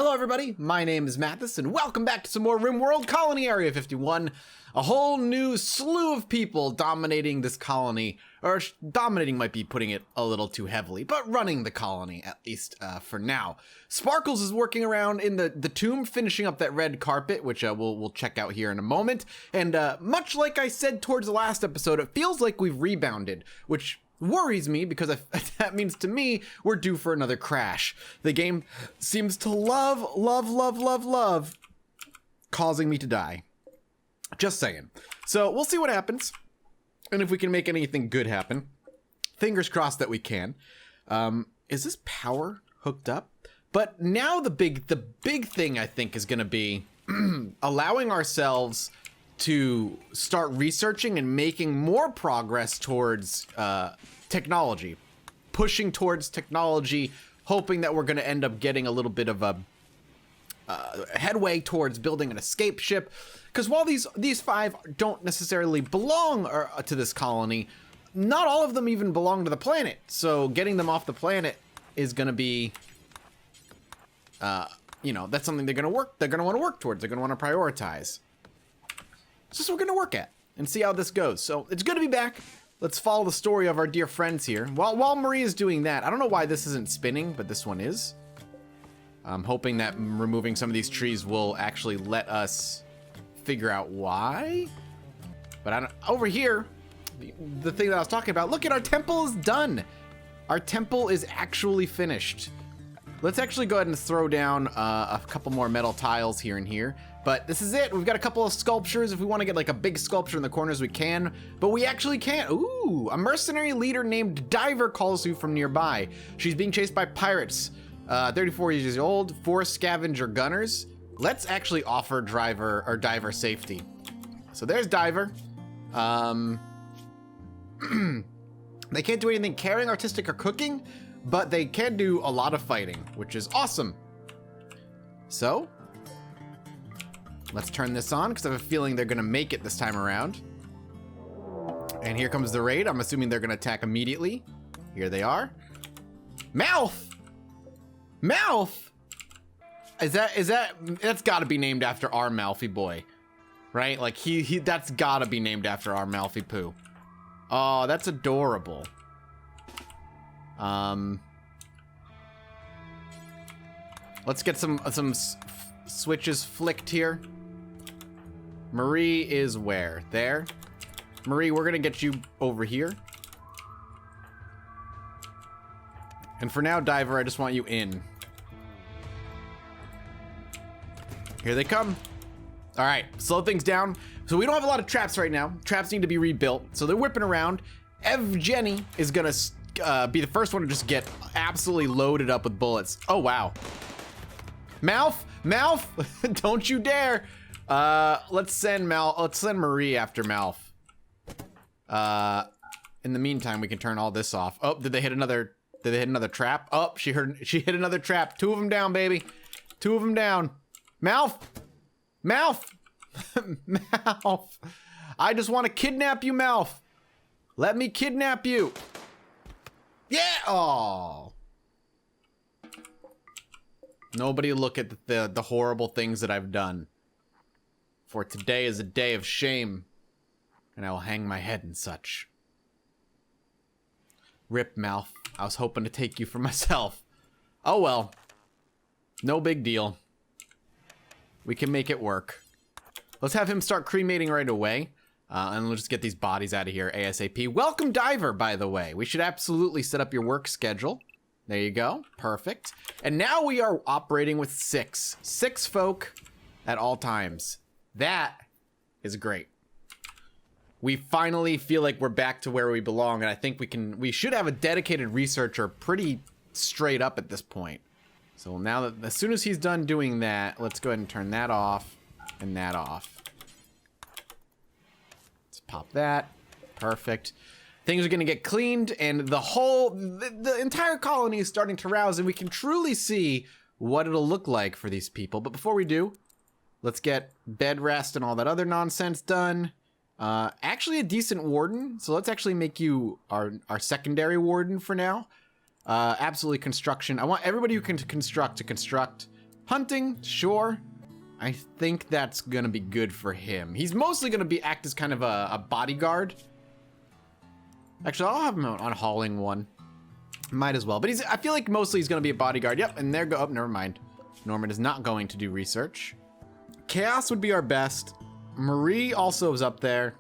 Hello everybody, my name is Mathis and welcome back to some more Rimworld Colony Area 51. A whole new slew of people dominating this colony, or dominating might be putting it a little too heavily, but running the colony, at least for now. Sparkles is working around in the tomb, finishing up that red carpet, which we'll check out here in a moment. And much like I said towards the last episode, it feels like we've rebounded, which worries me because that means to me we're due for another crash. The game seems to love causing me to die. Just saying. So we'll see what happens, and if we can make anything good happen. Fingers crossed that we can. Is this power hooked up? But now the big thing I think is going to be allowing ourselves to start researching and making more progress towards technology, pushing towards technology, hoping that we're going to end up getting a little bit of a headway towards building an escape ship. Because while these five don't necessarily belong to this colony, not all of them even belong to the planet. So getting them off the planet is going to be, that's something they're going to want to work towards. They're going to want to prioritize. It's just what we're going to work at and see how this goes. So it's good to be back. Let's follow the story of our dear friends here. While Marie is doing that, I don't know why this isn't spinning, but this one is. I'm hoping that removing some of these trees will actually let us figure out why. But over here, the thing that I was talking about, look at our temple is done. Our temple is actually finished. Let's actually go ahead and throw down a couple more metal tiles here and here. But this is it. We've got a couple of sculptures. If we want to get like a big sculpture in the corners, we can. But we actually can't. Ooh, a mercenary leader named Diver calls you from nearby. She's being chased by pirates. 34 years old, 4 scavenger gunners. Let's actually offer Diver safety. So there's Diver. They can't do anything caring, artistic, or cooking, but they can do a lot of fighting, which is awesome. So let's turn this on because I have a feeling they're gonna make it this time around. And here comes the raid. I'm assuming they're gonna attack immediately. Here they are. Mouth! That's gotta be named after our Malfi boy, right? Like that's gotta be named after our Malfi poo. Oh, that's adorable. Let's get some switches flicked here. Marie is where? There? Marie, we're gonna get you over here. And for now, Diver, I just want you in. Here they come. All right, slow things down. So we don't have a lot of traps right now. Traps need to be rebuilt. So they're whipping around. Jenny is gonna be the first one to just get absolutely loaded up with bullets. Oh, wow. Mouth, don't you dare. Let's send Marie after Mouth. In the meantime, we can turn all this off. Oh, did they hit another trap? Oh, she hit another trap. 2 of them down, baby. 2 of them down. Mouth. Mouth. I just want to kidnap you, Mouth. Let me kidnap you. Yeah. Oh. Nobody look at the horrible things that I've done. For today is a day of shame, and I will hang my head and such. Rip, Mouth. I was hoping to take you for myself. Oh well. No big deal. We can make it work. Let's have him start cremating right away. And we'll just get these bodies out of here ASAP. Welcome, Diver, by the way. We should absolutely set up your work schedule. There you go. Perfect. And now we are operating with 6 folk at all times. That is great. We finally feel like we're back to where we belong, and I think we should have a dedicated researcher pretty straight up at this point. So now that as soon as he's done doing that, let's go ahead and turn that off and that off. Let's pop that. Perfect. Things are going to get cleaned, and the entire colony is starting to rouse, and we can truly see what it'll look like for these people. But before we do, let's get bed rest and all that other nonsense done. Actually a decent warden, so let's actually make you our secondary warden for now. Absolutely construction. I want everybody who can construct to construct. Hunting, sure. I think that's gonna be good for him. He's mostly gonna act as kind of a bodyguard. Actually, I'll have him on hauling one. Might as well, but I feel like mostly he's gonna be a bodyguard. Yep, and there go, oh, never mind. Norman is not going to do research. Chaos would be our best. Marie also is up there.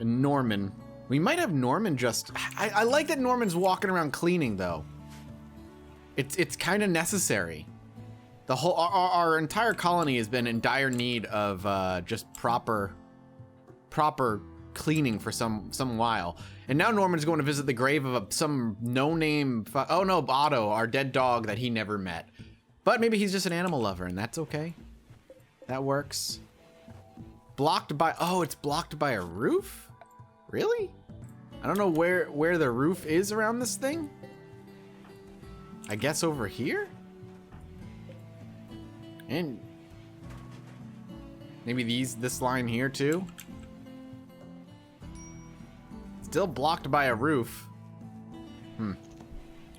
And Norman. We might have Norman just, I like that Norman's walking around cleaning though. It's kind of necessary. The whole, our entire colony has been in dire need of just proper cleaning for some while. And now Norman's going to visit the grave of some no-name, oh no, Otto, our dead dog that he never met. But maybe he's just an animal lover and that's okay. That works. Blocked by, oh, it's blocked by a roof? Really? I don't know where the roof is around this thing. I guess over here? And maybe this line here too? Still blocked by a roof. We'll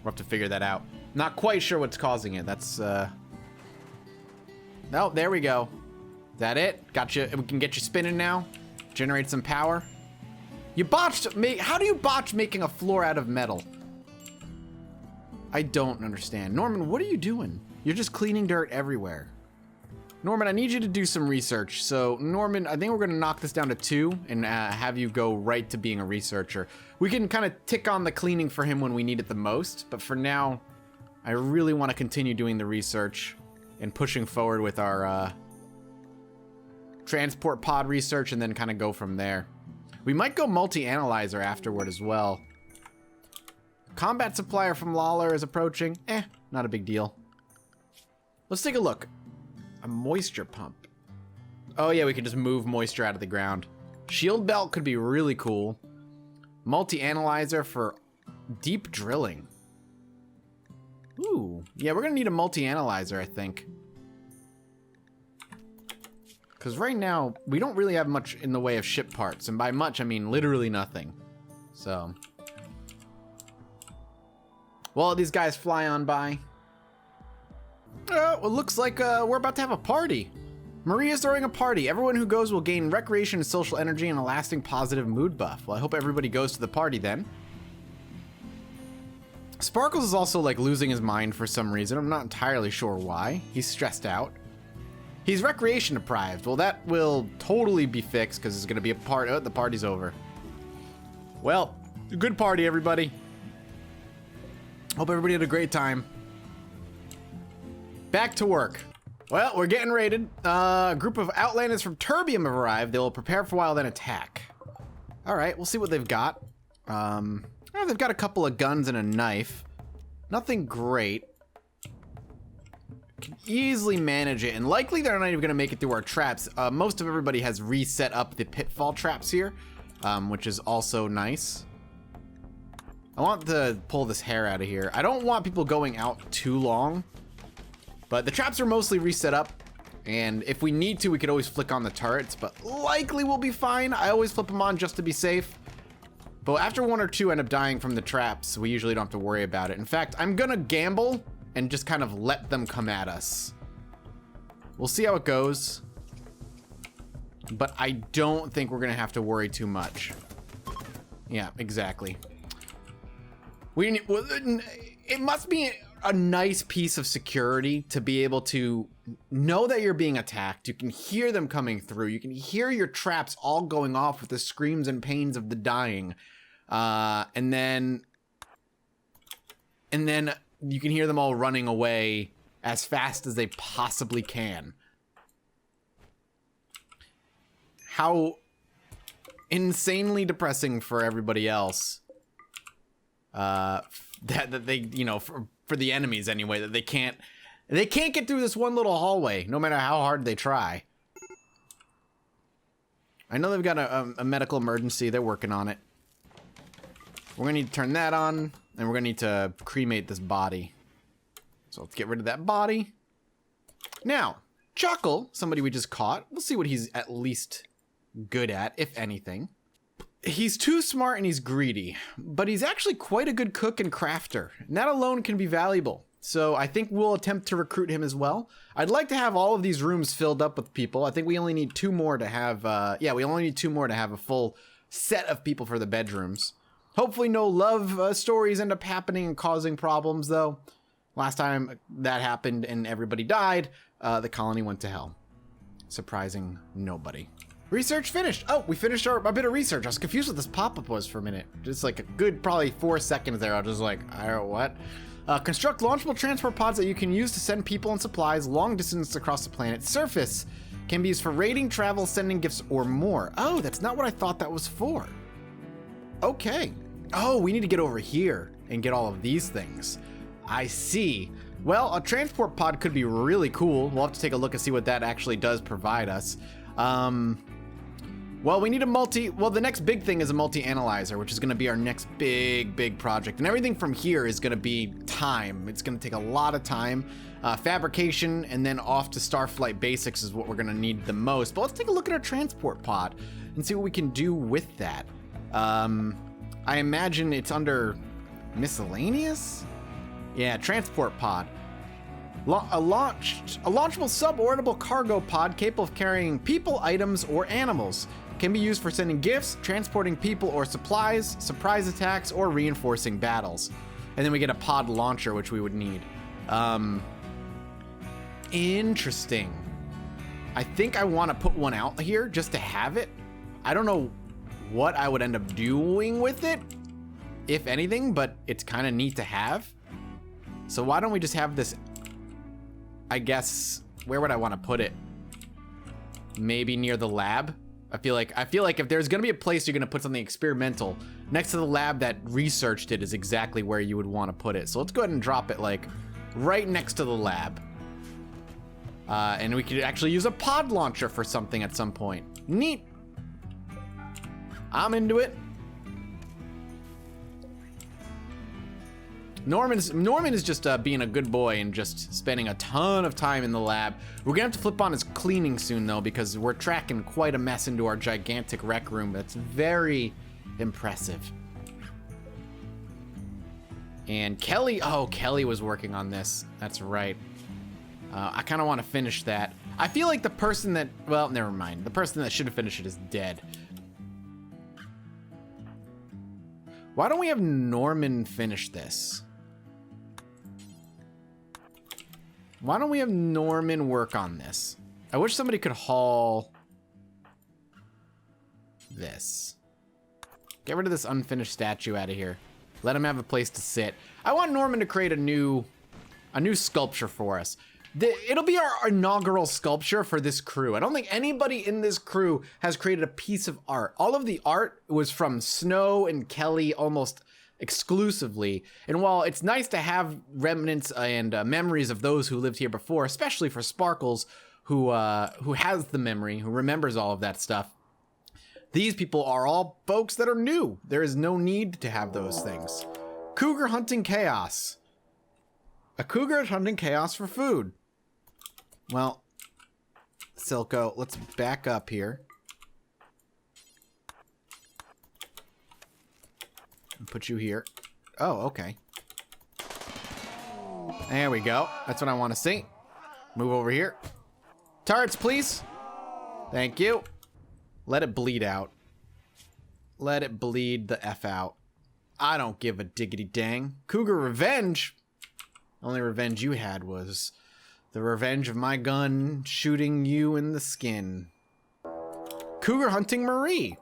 have to figure that out. Not quite sure what's causing it. That's, no, there we go. Is that it? Gotcha. We can get you spinning now. Generate some power. You botched, how do you botch making a floor out of metal? I don't understand. Norman, what are you doing? You're just cleaning dirt everywhere. Norman, I need you to do some research. So, Norman, I think we're gonna knock this down to 2 and have you go right to being a researcher. We can kind of tick on the cleaning for him when we need it the most, but for now, I really want to continue doing the research and pushing forward with our transport pod research and then kind of go from there. We might go multi-analyzer afterward as well. Combat supplier from Lawler is approaching. Not a big deal. Let's take a look. A moisture pump. Oh yeah, we can just move moisture out of the ground. Shield belt could be really cool. Multi-analyzer for deep drilling. Ooh, yeah, we're gonna need a multi-analyzer, I think. Because right now, we don't really have much in the way of ship parts. And by much, I mean literally nothing. So. Well, these guys fly on by. Well, looks like we're about to have a party. Maria's throwing a party. Everyone who goes will gain recreation and social energy and a lasting positive mood buff. Well, I hope everybody goes to the party then. Sparkles is also like losing his mind for some reason. I'm not entirely sure why. He's stressed out. He's recreation deprived. Well, that will totally be fixed because it's going to be a part. Oh, the party's over. Well, good party, everybody. Hope everybody had a great time. Back to work. Well, we're getting raided. A group of Outlanders from Terbium have arrived. They will prepare for a while, then attack. All right, we'll see what they've got. Oh, they've got a couple of guns and a knife. Nothing great. Can easily manage it, and likely they're not even gonna make it through our traps. Most of everybody has reset up the pitfall traps here, which is also nice. I want to pull this hair out of here. I don't want people going out too long, but the traps are mostly reset up, and if we need to, we could always flick on the turrets, but likely we'll be fine. I always flip them on just to be safe. But after 1 or 2 end up dying from the traps, we usually don't have to worry about it. In fact, I'm gonna gamble and just kind of let them come at us. We'll see how it goes. But I don't think we're gonna have to worry too much. Yeah, exactly. It must be a nice piece of security to be able to know that you're being attacked. You can hear them coming through. You can hear your traps all going off with the screams and pains of the dying. And then you can hear them all running away as fast as they possibly can. How insanely depressing for everybody else. That they, you know, for the enemies anyway, that they can't get through this one little hallway, no matter how hard they try. I know they've got a medical emergency. They're working on it. We're gonna need to turn that on, and we're gonna need to cremate this body. So let's get rid of that body. Now, Chuckle, somebody we just caught. We'll see what he's at least good at, if anything. He's too smart and he's greedy, but he's actually quite a good cook and crafter, and that alone can be valuable. So I think we'll attempt to recruit him as well. I'd like to have all of these rooms filled up with people. I think we only need 2 more to have, we only need 2 more to have a full set of people for the bedrooms. Hopefully no love stories end up happening and causing problems, though. Last time that happened and everybody died, the colony went to hell. Surprising nobody. Research finished. Oh, we finished our bit of research. I was confused what this pop-up was for a minute. Just like a good probably 4 seconds there. I was just like, I don't know what. Construct launchable transport pods that you can use to send people and supplies long distance across the planet's surface. Can be used for raiding, travel, sending gifts, or more. Oh, that's not what I thought that was for. Okay. Oh, we need to get over here and get all of these things. I see. Well, a transport pod could be really cool. We'll have to take a look and see what that actually does provide us. Well, we need the next big thing is a multi-analyzer, which is going to be our next big project. And everything from here is going to be time. It's going to take a lot of time. Fabrication and then off to Starflight Basics is what we're going to need the most. But let's take a look at our transport pod and see what we can do with that. I imagine it's under miscellaneous? Yeah, transport pod. A launchable suborbitable cargo pod capable of carrying people, items, or animals. Can be used for sending gifts, transporting people or supplies, surprise attacks, or reinforcing battles. And then we get a pod launcher, which we would need. Interesting. I think I want to put one out here just to have it. I don't know what I would end up doing with it, if anything, but it's kind of neat to have. So why don't we just have this, I guess, where would I want to put it? Maybe near the lab. I feel like if there's gonna be a place you're gonna put something experimental, next to the lab that researched it is exactly where you would want to put it. So let's go ahead and drop it like right next to the lab. And we could actually use a pod launcher for something at some point. Neat. I'm into it. Norman is just being a good boy and just spending a ton of time in the lab. We're gonna have to flip on his cleaning soon though, because we're tracking quite a mess into our gigantic rec room. That's very impressive. And Kelly, oh, Kelly was working on this. That's right. I kind of want to finish that. I feel like the person that, well, never mind. The person that should have finished it is dead. Why don't we have Norman finish this? Why don't we have Norman work on this? I wish somebody could haul this. Get rid of this unfinished statue out of here. Let him have a place to sit. I want Norman to create a new sculpture for us. It'll be our inaugural sculpture for this crew. I don't think anybody in this crew has created a piece of art. All of the art was from Snow and Kelly almost exclusively. And while it's nice to have remnants and memories of those who lived here before, especially for Sparkles, who has the memory, who remembers all of that stuff, these people are all folks that are new. There is no need to have those things. Cougar hunting chaos. A cougar is hunting chaos for food. Well, Silco, let's back up here. And put you here. Oh, okay. There we go. That's what I want to see. Move over here. Turrets, please. Thank you. Let it bleed out. Let it bleed the F out. I don't give a diggity dang. Cougar revenge. The only revenge you had was the revenge of my gun shooting you in the skin. Cougar hunting Marie.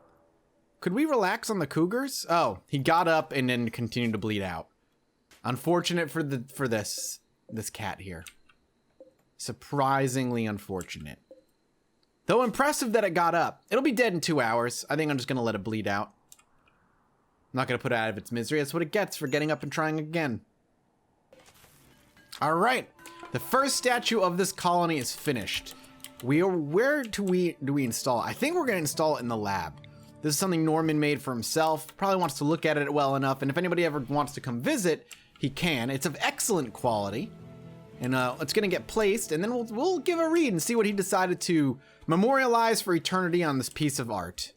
Could we relax on the cougars? Oh, he got up and then continued to bleed out. Unfortunate for this cat here. Surprisingly unfortunate. Though impressive that it got up. It'll be dead in 2 hours. I think I'm just gonna let it bleed out. I'm not gonna put it out of its misery. That's what it gets for getting up and trying again. All right, the first statue of this colony is finished. Where do we install it? I think we're gonna install it in the lab. This is something Norman made for himself. Probably wants to look at it well enough, and if anybody ever wants to come visit, he can. It's of excellent quality, and it's gonna get placed, and then we'll give a read and see what he decided to memorialize for eternity on this piece of art.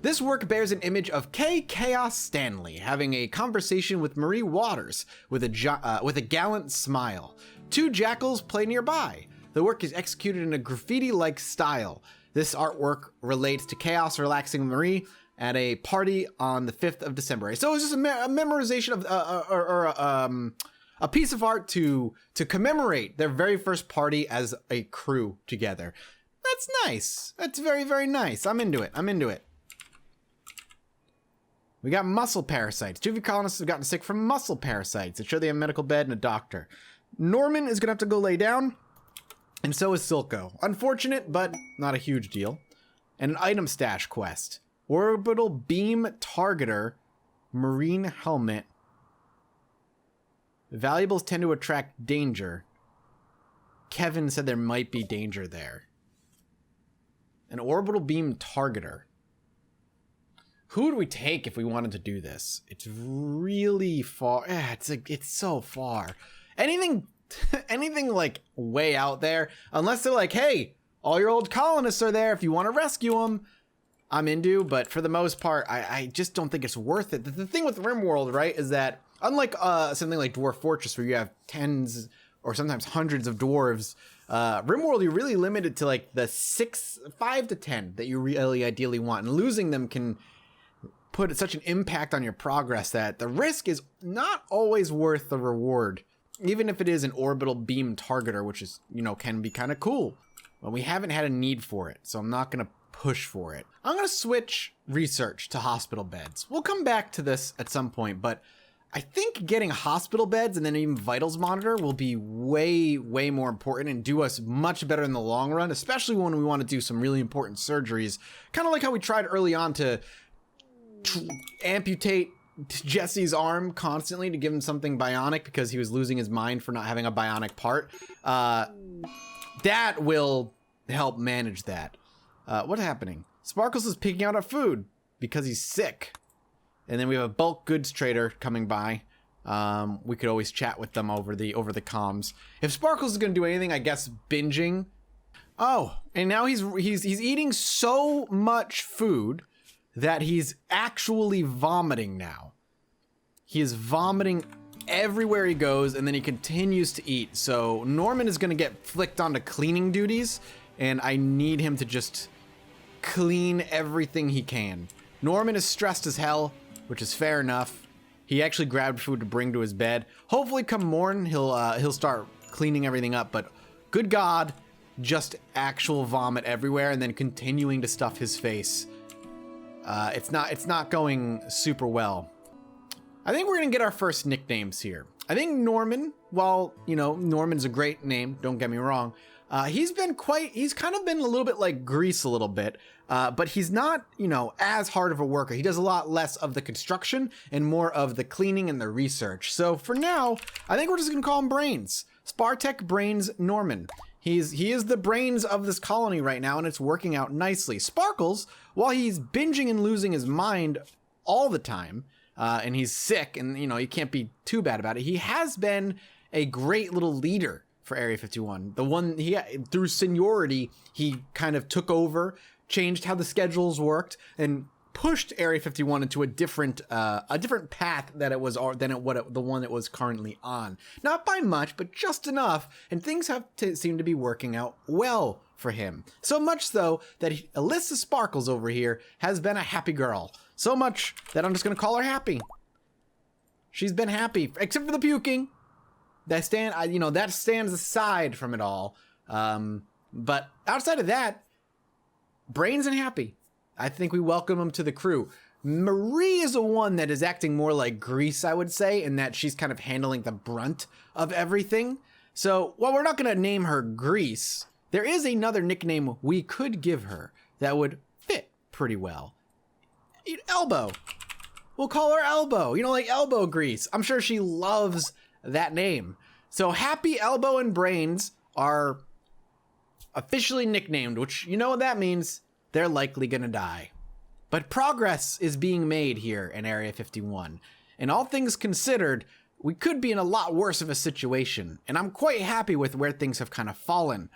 This work bears an image of K. Chaos Stanley having a conversation with Marie Waters with a gallant smile. Two jackals play nearby. The work is executed in a graffiti-like style. This artwork relates to Chaos relaxing Marie at a party on the 5th of December. So it's just a memorization of a piece of art to commemorate their very first party as a crew together. That's nice. That's very, very nice. I'm into it. We got muscle parasites. 2 of your colonists have gotten sick from muscle parasites. It showed they have a medical bed and a doctor. Norman is going to have to go lay down, and so is Silco. Unfortunate, but not a huge deal. And an item stash quest. Orbital beam targeter, marine helmet. Valuables tend to attract danger. Kevin said there might be danger there. An orbital beam targeter. Who would we take if we wanted to do this? It's really far. It's so far. Anything like way out there, unless they're like, hey, all your old colonists are there if you want to rescue them. I'm into, but for the most part, I just don't think it's worth it. The thing with Rimworld, right, is that unlike something like Dwarf Fortress where you have tens or sometimes hundreds of dwarves, Rimworld, you're really limited to like the 5 to 10 that you really ideally want, and losing them can put such an impact on your progress that the risk is not always worth the reward, even if it is an orbital beam targeter, which is, can be kind of cool. But we haven't had a need for it, so I'm not going to push for it. I'm going to switch research to hospital beds. We'll come back to this at some point, but I think getting hospital beds and then even vitals monitor will be way, way more important and do us much better in the long run, especially when we want to do some really important surgeries. Kind of like how we tried early on to amputate Jesse's arm constantly to give him something bionic because he was losing his mind for not having a bionic part. That will help manage that. What's happening? Sparkles is picking out our food because he's sick. And then we have a bulk goods trader coming by. We could always chat with them over the comms. If Sparkles is going to do anything, I guess binging. Oh, and now he's eating so much food that he's actually vomiting now. He is vomiting everywhere he goes, and then he continues to eat. So Norman is going to get flicked onto cleaning duties, and I need him to just clean everything he can. Norman is stressed as hell, which is fair enough. He actually grabbed food to bring to his bed. Hopefully come morning, he'll start cleaning everything up, but good God, just actual vomit everywhere and then continuing to stuff his face. It's not going super well. I think we're gonna get our first nicknames here. I think Norman, while, Norman's a great name, don't get me wrong, he's kind of been a little bit like Grease a little bit, but he's not, as hard of a worker. He does a lot less of the construction and more of the cleaning and the research. So for now, I think we're just gonna call him Brains. Spartech Brains Norman. He is the brains of this colony right now, and it's working out nicely. Sparkles, while he's binging and losing his mind all the time, and he's sick, and you can't be too bad about it, he has been a great little leader for Area 51. The one through seniority, he kind of took over, changed how the schedules worked, and pushed Area 51 into a different path than the one it was currently on. Not by much, but just enough, and things have seem to be working out well for him. So much so that Alyssa Sparkles over here has been a happy girl. So much that I'm just gonna call her Happy. She's been happy, except for the puking. That stands aside from it all. But outside of that, Brains and Happy. I think we welcome him to the crew. Marie is the one that is acting more like Grease, I would say, in that she's kind of handling the brunt of everything. So while we're not going to name her Grease, there is another nickname we could give her that would fit pretty well. Elbow. We'll call her Elbow. Like Elbow Grease. I'm sure she loves that name. So Happy, Elbow, and Brains are officially nicknamed, which you know what that means. They're likely gonna die. But progress is being made here in Area 51. And all things considered, we could be in a lot worse of a situation. And I'm quite happy with where things have kind of fallen.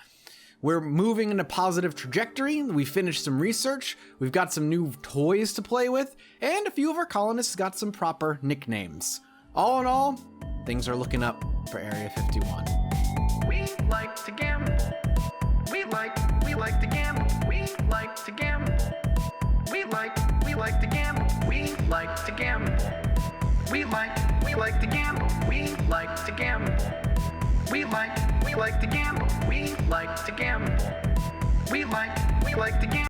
We're moving in a positive trajectory. We finished some research. We've got some new toys to play with, and a few of our colonists got some proper nicknames. All in all, things are looking up for Area 51. We like to gamble. We like to gamble. We like to gamble. We like to gamble. We like to gamble. We like to gamble. We like to gamble. We like to gamble. We like to gamble. We like to gamble.